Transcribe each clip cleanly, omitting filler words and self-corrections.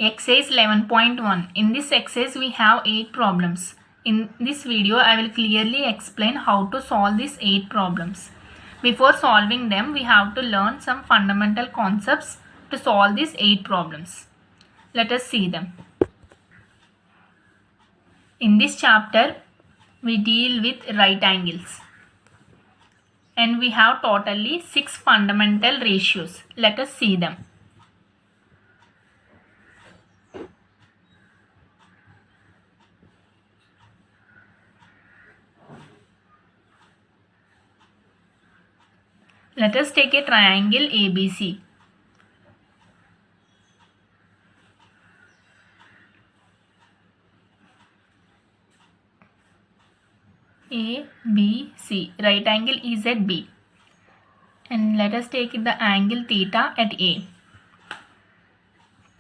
Exercise 11.1. In this exercise we have 8 problems. In this video I will clearly explain how to solve these 8 problems. Before solving them we have to learn some fundamental concepts to solve these 8 problems. Let us see them. In this chapter we deal with right angles. And we have totally 6 fundamental ratios. Let us see them. Let us take a triangle ABC. ABC. Right angle is at B. And let us take the angle theta at A.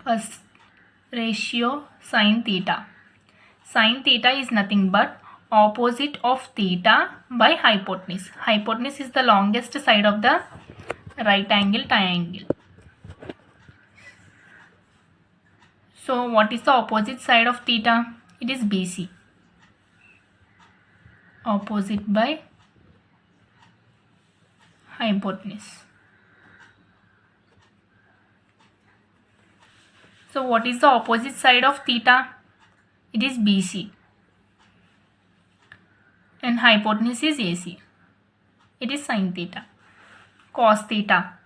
First ratio sin theta. Sin theta is nothing but opposite of theta by hypotenuse. Hypotenuse is the longest side of the right angle triangle. So what is the opposite side of theta? It is BC. Opposite by hypotenuse. So what is the opposite side of theta? It is BC. And hypotenuse is AC. It is sin theta. Cos theta.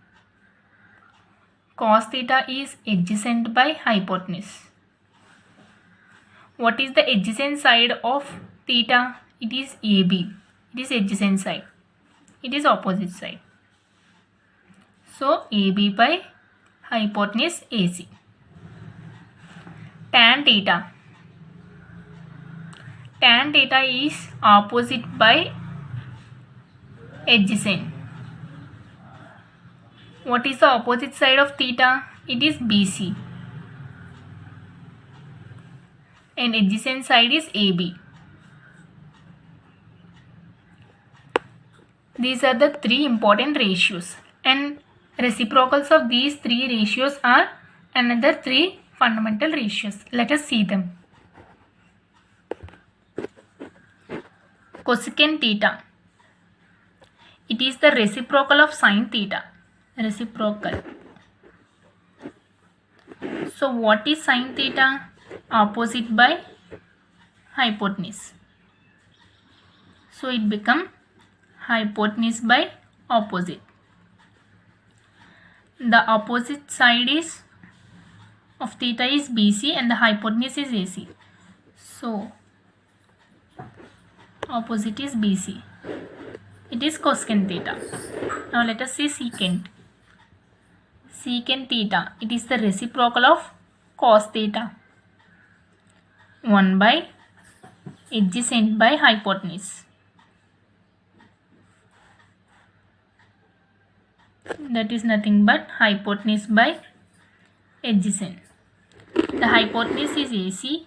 Cos theta is adjacent by hypotenuse. What is the adjacent side of theta? It is AB. It is adjacent side. It is opposite side. So AB by hypotenuse AC. Tan theta. Tan theta is opposite by adjacent. What is the opposite side of theta? It is BC. And adjacent side is AB. These are the 3 important ratios. And reciprocals of these 3 ratios are another 3 fundamental ratios. Let us see them. Cosecant theta. It is the reciprocal of sin theta. Reciprocal. So what is sin theta? Opposite by hypotenuse. So it becomes hypotenuse by opposite. The opposite side is of theta is BC and the hypotenuse is AC. So opposite is BC. It is cosecant theta. Now let us see secant. Secant theta. It is the reciprocal of cos theta. 1 by adjacent by hypotenuse. That is nothing but hypotenuse by adjacent. The hypotenuse is AC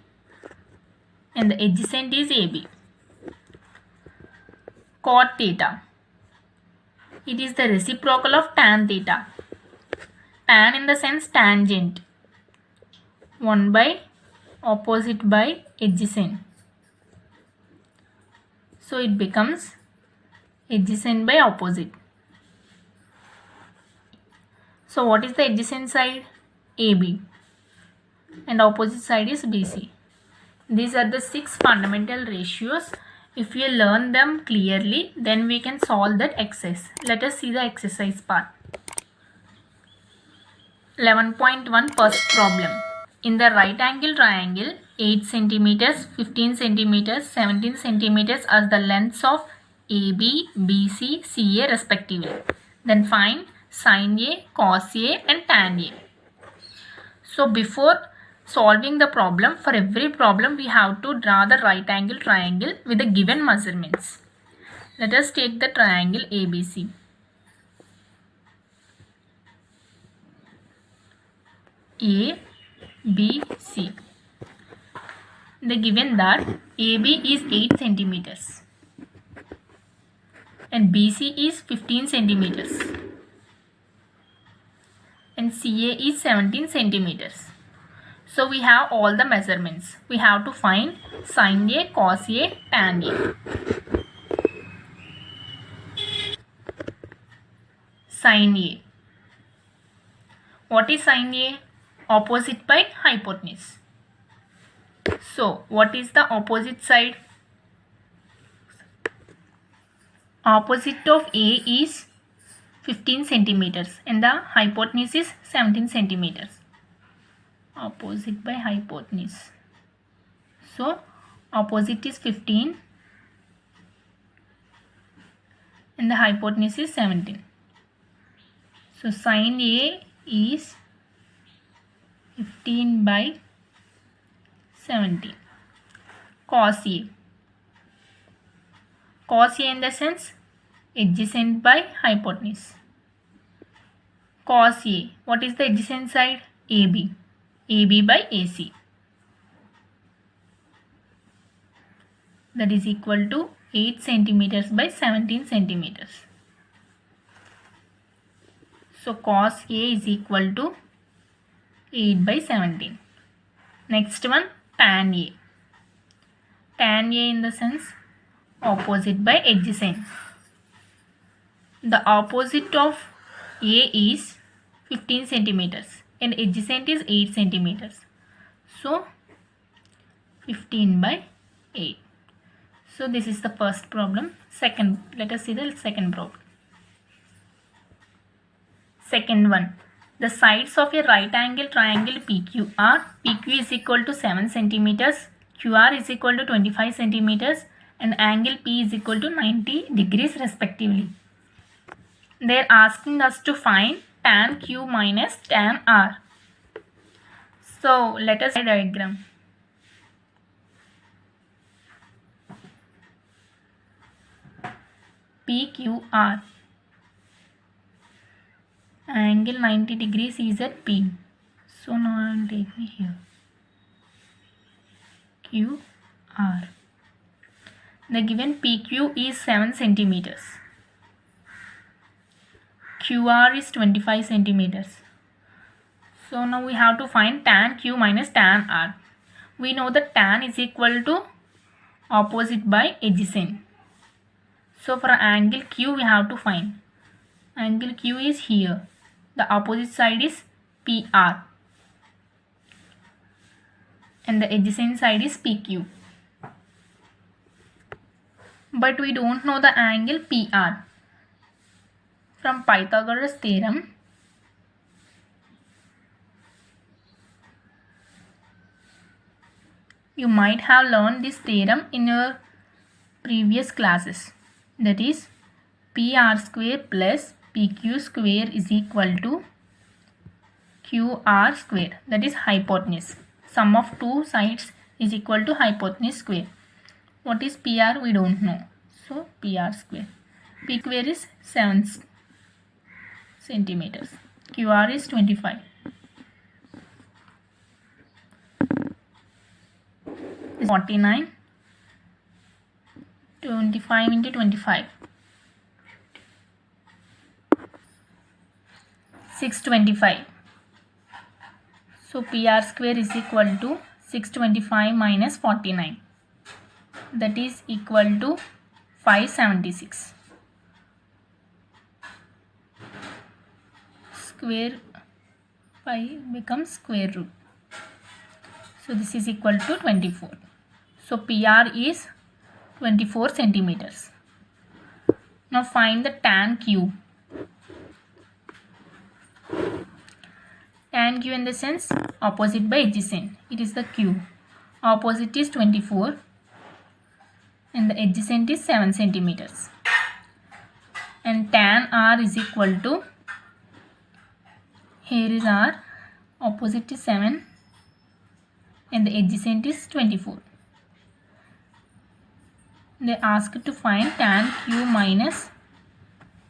and the adjacent is AB. Cot theta. It is the reciprocal of tan theta. Tan in the sense tangent. 1 by opposite by adjacent. So it becomes adjacent by opposite. So what is the adjacent side? AB. And opposite side is BC. These are the 6 fundamental ratios. If you learn them clearly, then we can solve that exercise. Let us see the exercise part. 11.1 first problem. In the right angle triangle, 8 cm, 15 cm, 17 cm are the lengths of AB, BC, CA respectively. Then find sin A, cos A and tan A. So before solving the problem, for every problem we have to draw the right angle triangle with the given measurements. Let us take the triangle ABC. ABC. They given that AB is 8 centimeters and BC is 15 centimeters and CA is 17 centimeters. So we have all the measurements. We have to find sin A, cos A, tan A. Sin A. What is sin A? Opposite by hypotenuse. So what is the opposite side? Opposite of A is 15 centimeters and the hypotenuse is 17 centimeters. Opposite by hypotenuse. So opposite is 15 and the hypotenuse is 17. So sin A is 15 by 17. Cos A. Cos A in the sense adjacent by hypotenuse. Cos A. What is the adjacent side? AB. AB by AC. That is equal to 8 centimeters by 17 centimeters. So cos A is equal to 8 by 17. Next one, tan A. Tan A in the sense opposite by adjacent. The opposite of A is 15 centimeters and adjacent is 8 centimeters. So 15 by 8. So this is the first problem. Second, let us see the second problem. Second one. The sides of a right angle triangle PQ are PQ is equal to 7 centimeters, QR is equal to 25 centimeters and angle P is equal to 90 degrees respectively. They are asking us to find tan Q minus tan R. So let us write a diagram. PQR. Angle 90 degrees is at P. So now I will take me here. QR. The given PQ is 7 centimeters. QR is 25 centimeters. So now we have to find tan Q minus tan R. We know that tan is equal to opposite by adjacent. So for angle Q we have to find. Angle Q is here. The opposite side is PR. And the adjacent side is PQ. But we don't know the angle PR. From Pythagoras theorem, you might have learned this theorem in your previous classes. That is PR square plus PQ square is equal to QR square. That is hypotenuse. Sum of two sides is equal to hypotenuse square. What is PR? We don't know. So PR square. P square is 7 centimeters. QR is 25. Is 49. 25 into 25. 625. So PR square is equal to 625 minus 49. That is equal to 576. Square pi becomes square root. So this is equal to 24. So PR is 24 centimeters. Now find the tan Q. Tan Q in the sense opposite by adjacent. It is the Q. Opposite is 24 and the adjacent is 7 centimeters. And tan R is equal to, here is R, opposite is 7 and the adjacent is 24. They asked to find tan Q minus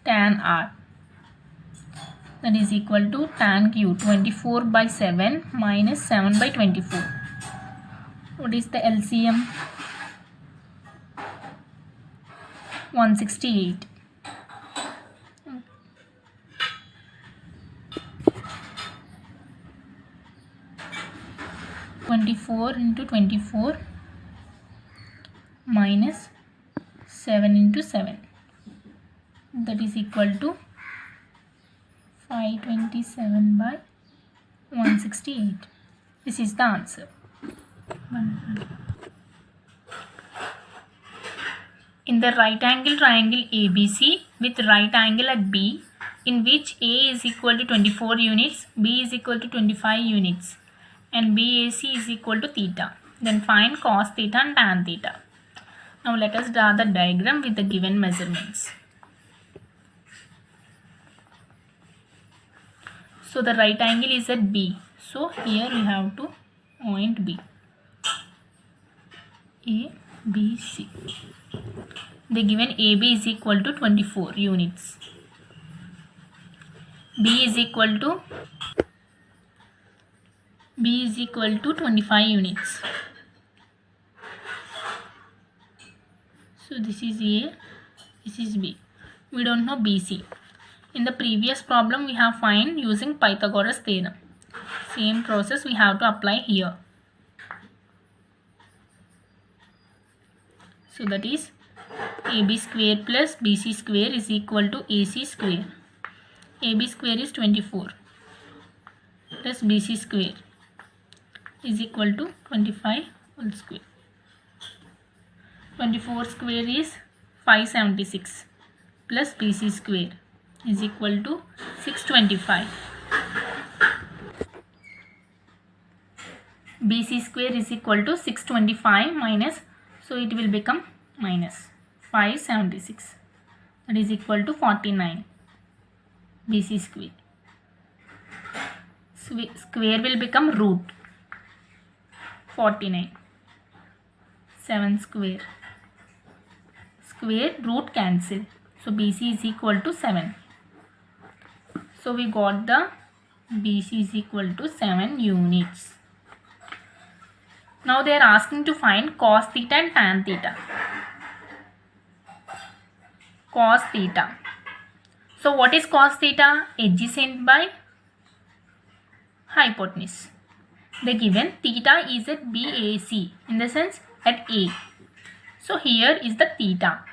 tan R. That is equal to tan Q 24 by 7 minus 7 by 24. What is the LCM? 168. 24 into 24 minus 7 into 7, that is equal to 527 by 168. This is the answer. In the right angle triangle ABC with right angle at B, in which A is equal to 24 units, B is equal to 25 units, and BAC is equal to theta, then find cos theta and tan theta. Now let us draw the diagram with the given measurements. So the right angle is at B. So here we have to point B. A, B, C. They given AB is equal to 24 units. B is equal to 25 units. So this is A, this is B. We don't know BC. In the previous problem we have find using Pythagoras theorem. Same process we have to apply here. So that is AB square plus BC square is equal to AC square. AB square is 24 plus BC square is equal to 25 whole square. 24 square is 576 plus BC square is equal to 625. BC square is equal to 625 minus, so it will become minus 576, that is equal to 49. BC square. Square will become root 49. 7 square. Square root cancel. So BC is equal to 7. So we got the BC is equal to 7 units. Now they are asking to find cos theta and tan theta. Cos theta. So what is cos theta? Adjacent by hypotenuse. The given theta is at BAC, in the sense at A. So here is the theta.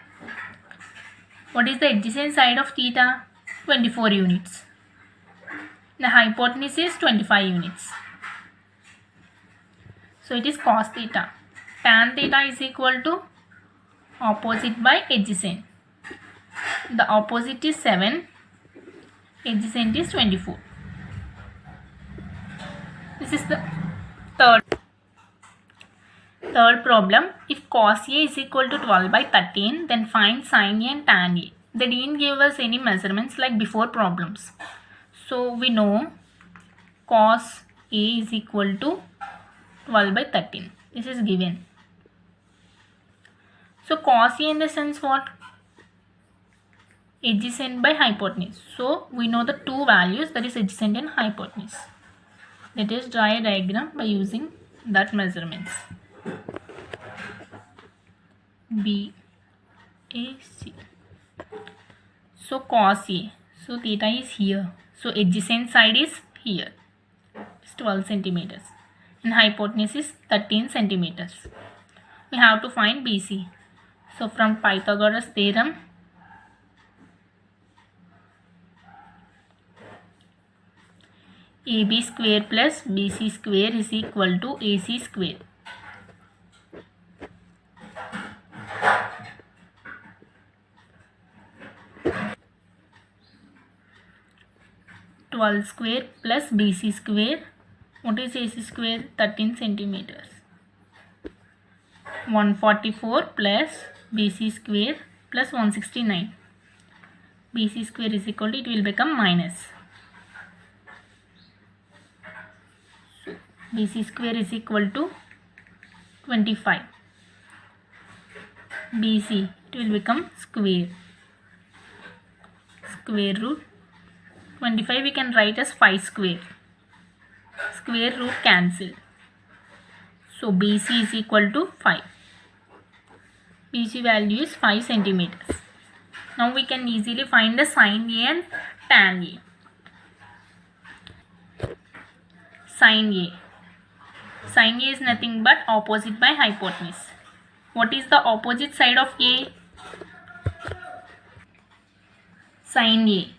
What is the adjacent side of theta? 24 units. The hypotenuse is 25 units. So it is cos theta. Tan theta is equal to opposite by adjacent. The opposite is 7. Adjacent is 24. This is the third problem. If cos A is equal to 12 by 13, then find sin A and tan A. They didn't give us any measurements like before problems. So we know cos A is equal to 12 by 13. This is given. So cos A in the sense what? Adjacent by hypotenuse. So we know the two values, that is adjacent and hypotenuse. Let us draw a diagram by using that measurements. B, A, C. So cos A. So theta is here. So adjacent side is here. It's 12 centimeters. And hypotenuse is 13 centimeters. We have to find BC. So from Pythagoras theorem, AB square plus BC square is equal to AC square. (12 square plus BC square). What is AC square? 13 centimeters. 144 plus BC square plus 169. BC square is equal to, it will become minus. So BC square is equal to 25. BC, it will become square. Square root 25 we can write as 5 square. Square root cancel. So BC is equal to 5. BC value is 5 centimeters. Now we can easily find the sin A and tan A. Sin A. Sin A is nothing but opposite by hypotenuse. What is the opposite side of A? Sin A.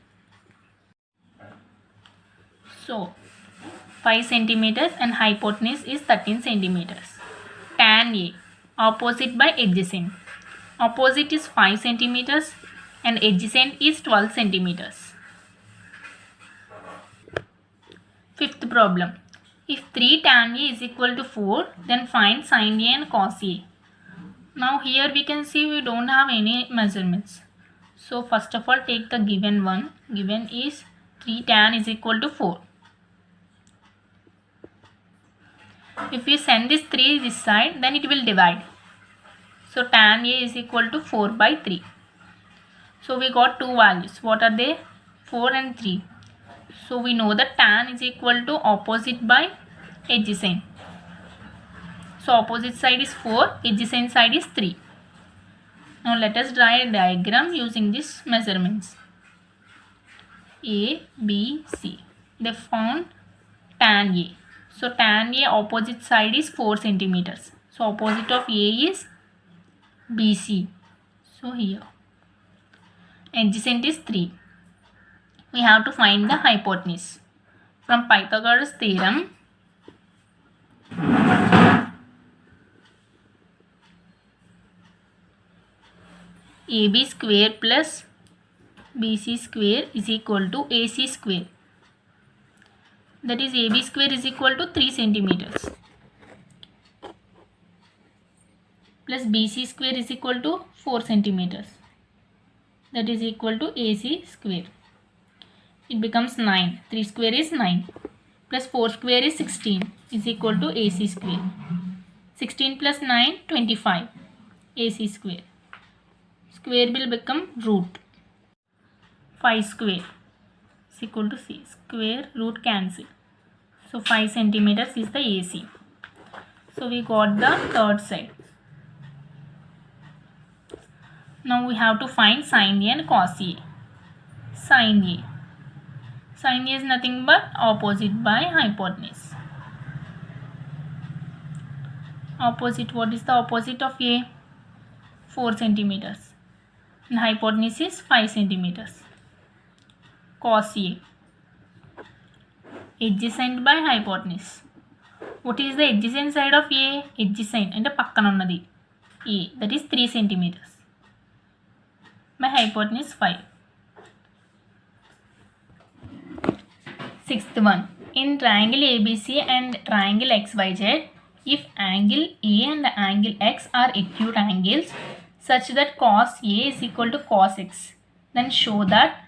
So 5 centimeters and hypotenuse is 13 centimeters. Tan A, opposite by adjacent. Opposite is 5 centimeters and adjacent is 12 centimeters. Fifth problem. If 3 tan A is equal to 4, then find sin A and cos A. Now here we can see we don't have any measurements. So first of all take the given one. Given is 3 tan is equal to 4. If we send this 3 this side, then it will divide. So tan A is equal to 4 by 3. So we got two values. What are they? 4 and 3. So we know that tan is equal to opposite by adjacent. So opposite side is 4, adjacent side is 3. Now let us draw a diagram using these measurements. A, B, C. They found tan A. So tan A opposite side is 4 centimeters. So opposite of A is BC. So here. Adjacent is 3. We have to find the hypotenuse. From Pythagoras theorem, AB square plus BC square is equal to AC square. That is AB square is equal to 3 centimeters. Plus BC square is equal to 4 centimeters. That is equal to AC square. It becomes 9. 3 square is 9. Plus 4 square is 16 is equal to AC square. 16 plus 9, 25. AC square. Square will become root. 5 square is equal to C. Square root cancel. So 5 centimeters is the AC. So we got the third side. Now we have to find sin A and cos A. Sin A. Sin A is nothing but opposite by hypotenuse. Opposite, what is the opposite of A? 4 centimeters. And hypotenuse is 5 centimeters. Cos A. Adjacent by hypotenuse. What is the adjacent side of A? Adjacent and pakkana unnadi A, that is 3 centimeters. By hypotenuse 5. Sixth one. In triangle ABC and triangle XYZ, if angle A and angle X are acute angles such that cos A is equal to cos X, then show that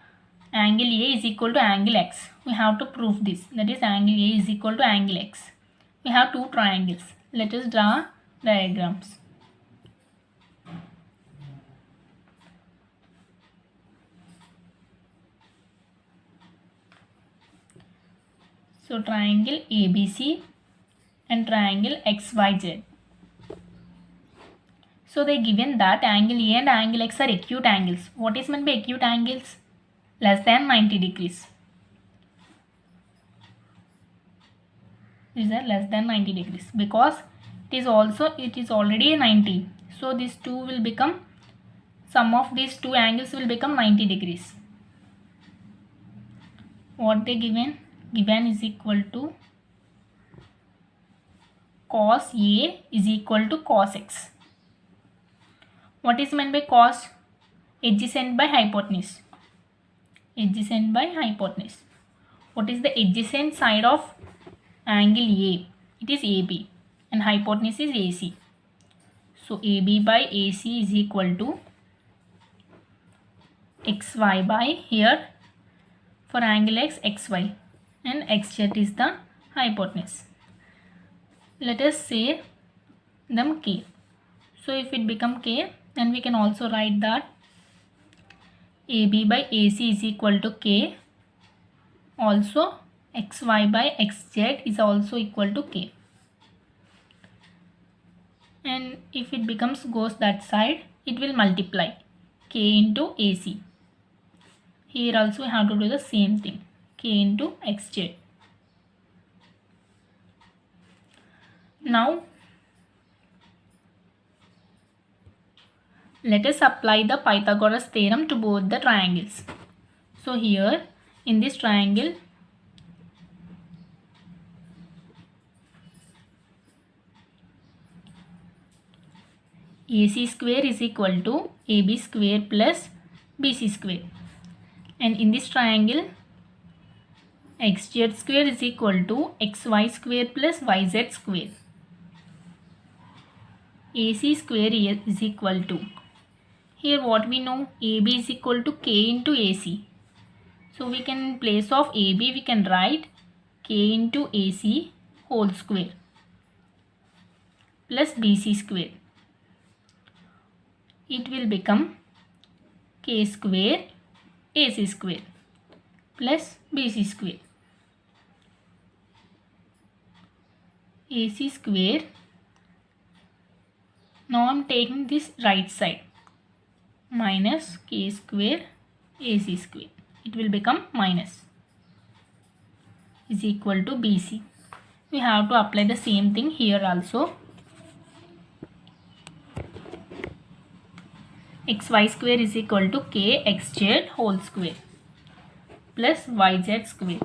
angle A is equal to angle X. We have to prove this. That is angle A is equal to angle X. We have two triangles. Let us draw diagrams. So triangle ABC and triangle XYZ. So they given that angle A and angle X are acute angles. What is meant by acute angles? Less than 90 degrees. These are less than 90 degrees because it is already 90. So these two will become, sum of these two angles will become 90 degrees. What they given? Given is equal to cos A is equal to cos X. What is meant by cos? Adjacent by hypotenuse. Adjacent by hypotenuse. What is the adjacent side of angle A? It is AB and hypotenuse is AC. So AB by AC is equal to XY by here for angle X, XY, and XZ is the hypotenuse. Let us say them K. So if it become K, then we can also write that AB by AC is equal to K. Also XY by XZ is also equal to K. And if it goes that side, it will multiply K into AC. Here also we have to do the same thing. K into XZ. Now let us apply the Pythagoras theorem to both the triangles. So here in this triangle, AC square is equal to AB square plus BC square, and in this triangle XZ square is equal to XY square plus YZ square. AC square is equal to, here what we know, AB is equal to K into AC. So we can, in place of AB we can write K into AC whole square plus BC square. It will become K square AC square plus BC square. AC square, now I am taking this right side, minus K square AC square. It will become minus, is equal to BC. We have to apply the same thing here also. XY square is equal to K XZ whole square plus YZ square.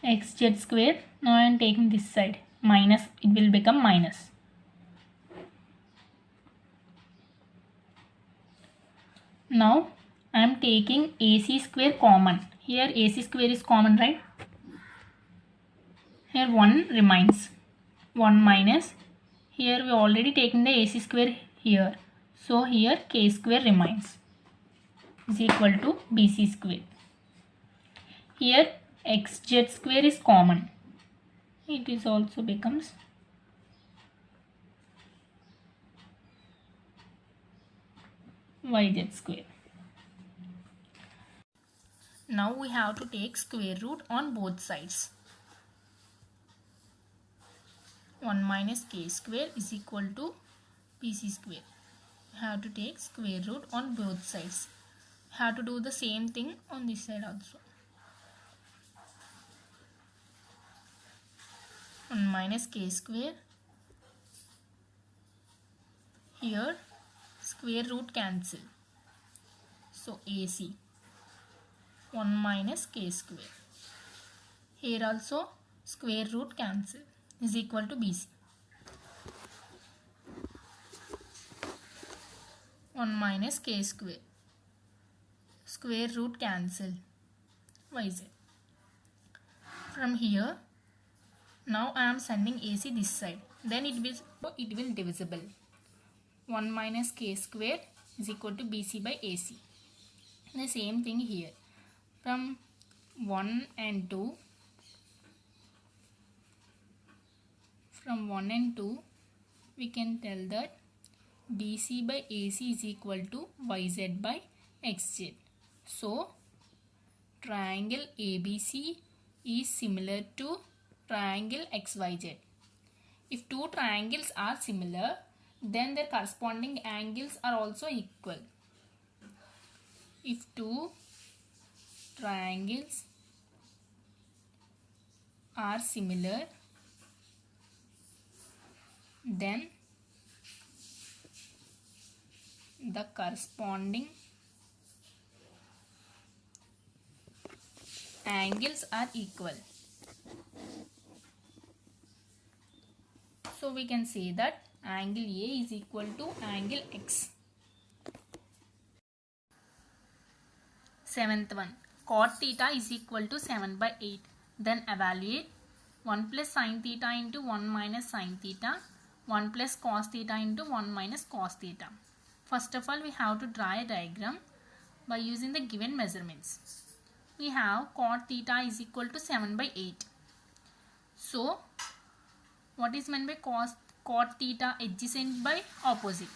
XZ square, now I am taking this side, minus, it will become minus. Now I am taking AC square common. Here AC square is common, right? Here 1 remains, 1 minus, here we already taken the AC square here, so here K square remains, is equal to BC square. Here XZ square is common, it is also becomes YZ square. Now we have to take square root on both sides. 1 minus K square is equal to BC square. We have to take square root on both sides. We have to do the same thing on this side also. 1 minus K square. Here square root cancel. So AC 1 minus K square. Here also square root cancel, is equal to BC. 1 minus K square. Square root cancel, YZ. From here, now I am sending AC this side. Then it will divisible. 1 minus K square is equal to BC by AC. The same thing here. From 1 and 2, from 1 and 2, we can tell that BC by AC is equal to YZ by XZ. So, triangle ABC is similar to triangle XYZ. If two triangles are similar, then their corresponding angles are also equal. If two triangles are similar, then the corresponding angles are equal. So we can say that angle A is equal to angle X. 7th one, cot theta is equal to 7 by 8. Then evaluate 1 plus sin theta into 1 minus sin theta, 1 plus cos theta into 1 minus cos theta. First of all, we have to draw a diagram by using the given measurements. We have cot theta is equal to 7 by 8. So, what is meant by cot theta? Adjacent by opposite.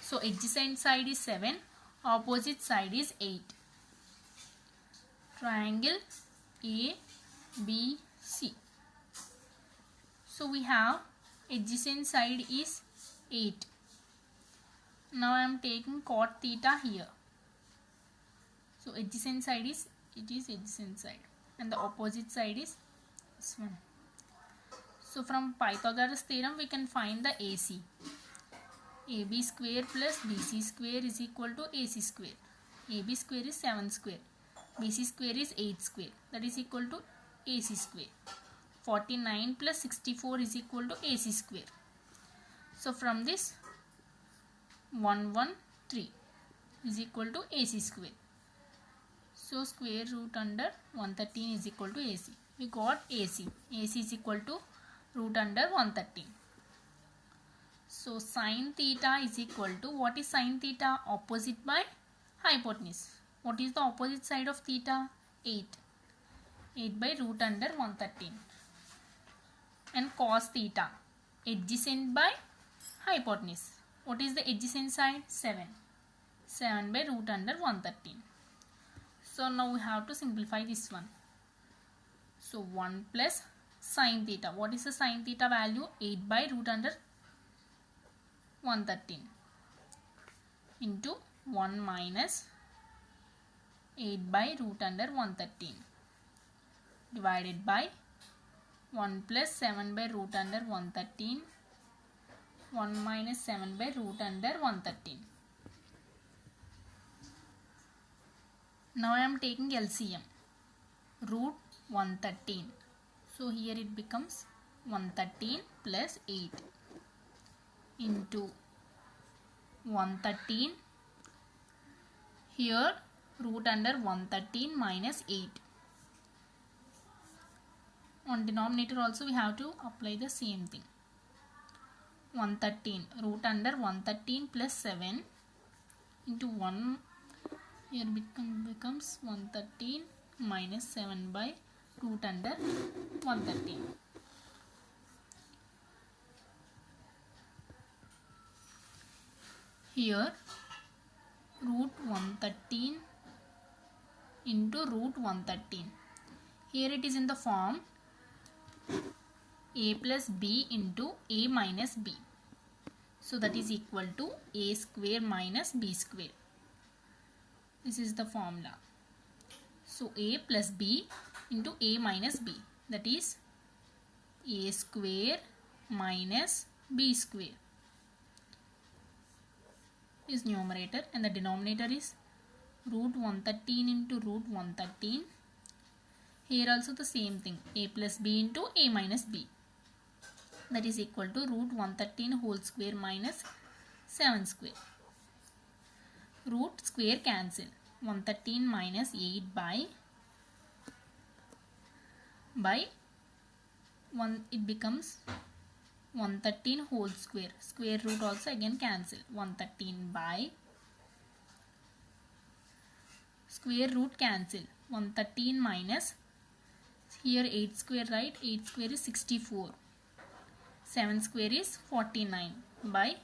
So, adjacent side is 7, opposite side is 8. Triangle ABC. So, we have adjacent side is 8. Now, I am taking cot theta here. So, adjacent side is, it is adjacent side, and the opposite side is this one. So from Pythagoras theorem we can find the AC. AB square plus BC square is equal to AC square. AB square is 7 square. BC square is 8 square. That is equal to AC square. 49 plus 64 is equal to AC square. So from this 113 is equal to AC square. So square root under 113 is equal to AC. We got AC. AC is equal to root under 113. So sin theta is equal to, what is sin theta? Opposite by hypotenuse. What is the opposite side of theta? 8. 8 by root under 113. And cos theta, adjacent by hypotenuse. What is the adjacent side? 7. 7 by root under 113. So now we have to simplify this one. So 1 plus sin theta. What is the sin theta value? 8 by root under 113 into 1 minus 8 by root under 113 divided by 1 plus 7 by root under 113, 1 minus 7 by root under 113. Now I am taking LCM, root 113. So here it becomes 113 plus 8 into 113. Here root under 113 minus 8. On denominator also we have to apply the same thing. 113 root under 113 plus 7 into 1. Here becomes 113 minus 7 by root under 113. Here root 113 into root 113. Here it is in the form a plus b into a minus b. So that is equal to a square minus b square. This is the formula. So a plus b into a minus b, that is a square minus b square is numerator, and the denominator is root 113 into root 113. Here also the same thing, a plus b into a minus b, that is equal to root 113 whole square minus 7 square. Root square cancel. 113 minus 8 by 1, it becomes 113 whole square. Square root also again cancel. 113 by square root cancel. 113 minus, here 8 square, right? 8 square is 64. 7 square is 49 by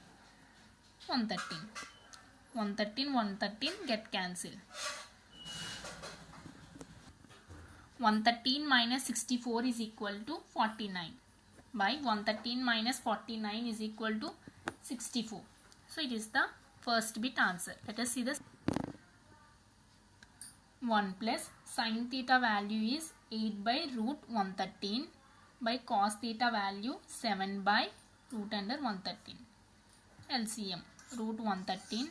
113. 113, 113 get cancelled. 113 minus 64 is equal to 49 by 113 minus 49 is equal to 64. So it is the first bit answer. Let us see this. 1 plus sin theta value is 8 by root 113 by cos theta value 7 by root under 113. LCM root 113.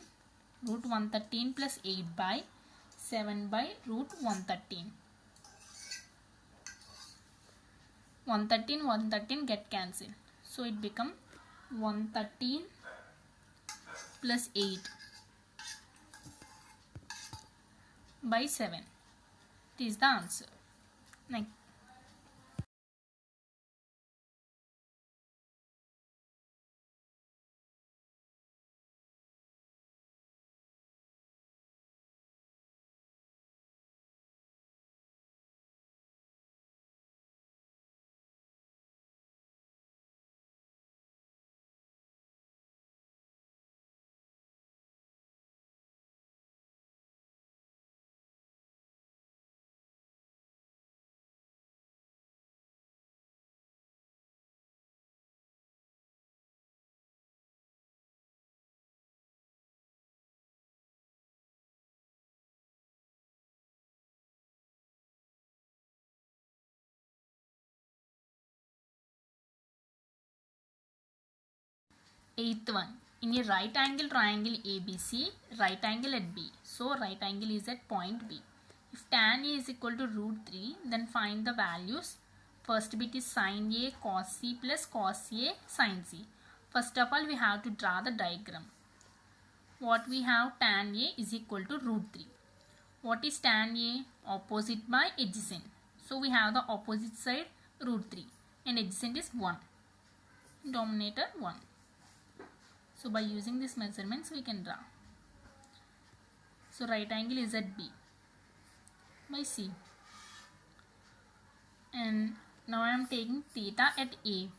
Root 113 plus 8 by 7 by root 113. 113, 113 get cancelled. So it become 113 plus 8 by 7. It is the answer. Next. Eighth one. In a right angle triangle ABC, right angle at B. So right angle is at point B. If tan A is equal to root 3, then find the values. First bit is sin A cos C plus cos A sin C. First of all, we have to draw the diagram. What we have, tan A is equal to root 3. What is tan A? Opposite by adjacent. So we have the opposite side root 3 and adjacent is 1. Denominator 1. So by using these measurements we can draw. So right angle is at B by C. And now I am taking theta at A.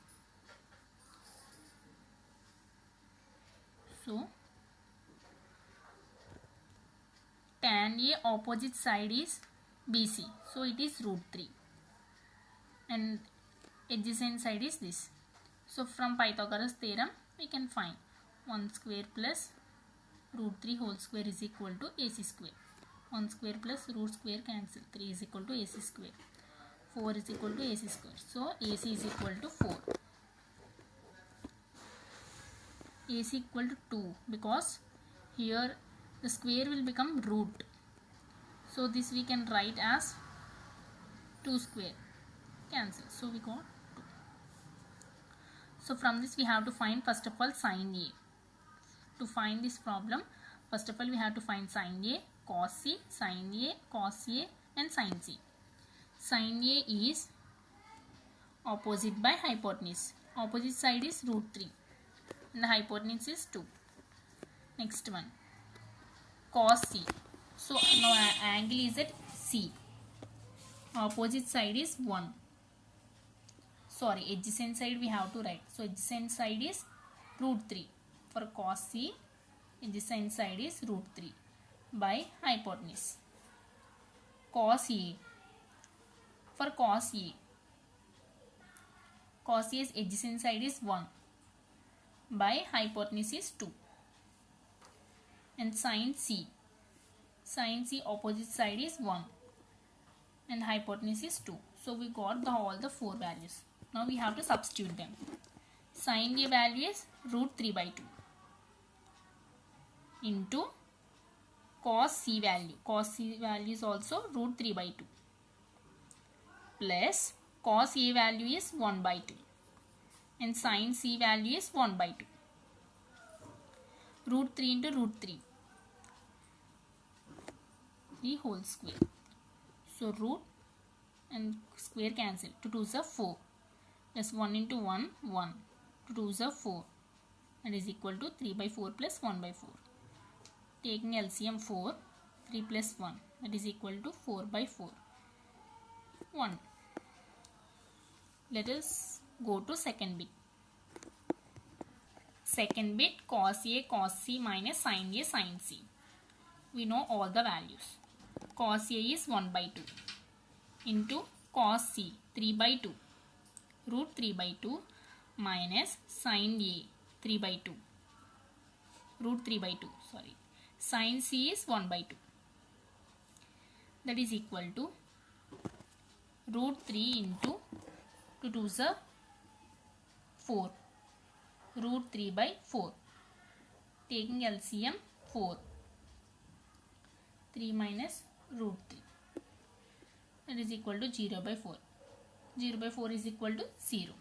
So tan A opposite side is BC. So it is root 3. And adjacent side is this. So from Pythagoras theorem we can find 1 square plus root 3 whole square is equal to AC square. 1 square plus root square cancel. 3 is equal to AC square. 4 is equal to AC square. So AC is equal to 4. AC equal to 2 because here the square will become root. So this we can write as 2 square. Cancel. So we got 2. So from this we have to find first of all sin A. To find this problem, first of all we have to find sin A, cos C, sin A, cos A and sin C. Sin A is opposite by hypotenuse. Opposite side is root 3 and the hypotenuse is 2. Next one, cos C. So now angle is at C. Opposite side is 1. Sorry, adjacent side we have to write. So adjacent side is root 3. For cos C, adjacent side is root 3 by hypotenuse. Cos A. For cos A, cos A's adjacent side is 1 by hypotenuse is 2. And sin C. Sin C opposite side is 1 and hypotenuse is 2. So we got all the 4 values. Now we have to substitute them. Sin A value is root 3 by 2 into cos C value. Cos C value is also root 3 by 2 plus cos A value is 1 by 2 and sin C value is 1 by 2. Root 3 into root 3. The whole square. So root and square cancel. 2 2s are 4. Plus 1 into 1, 1. 2 2s are 4. That is equal to 3 by 4 plus 1 by 4. Taking LCM 4, 3 plus 1. That is equal to 4 by 4. 1. Let us go to second bit. Second bit, cos A cos C minus sin A sin C. We know all the values. Cos A is 1 by 2 into cos C 3 by 2 root 3 by 2 minus sin A 3 by 2 root 3 by 2 sorry. Sin C is 1 by 2. That is equal to root 3 into 2 2s are 4 root 3 by 4. Taking LCM 4. 3 minus root 3. That is equal to 0 by 4. 0 by 4 is equal to 0.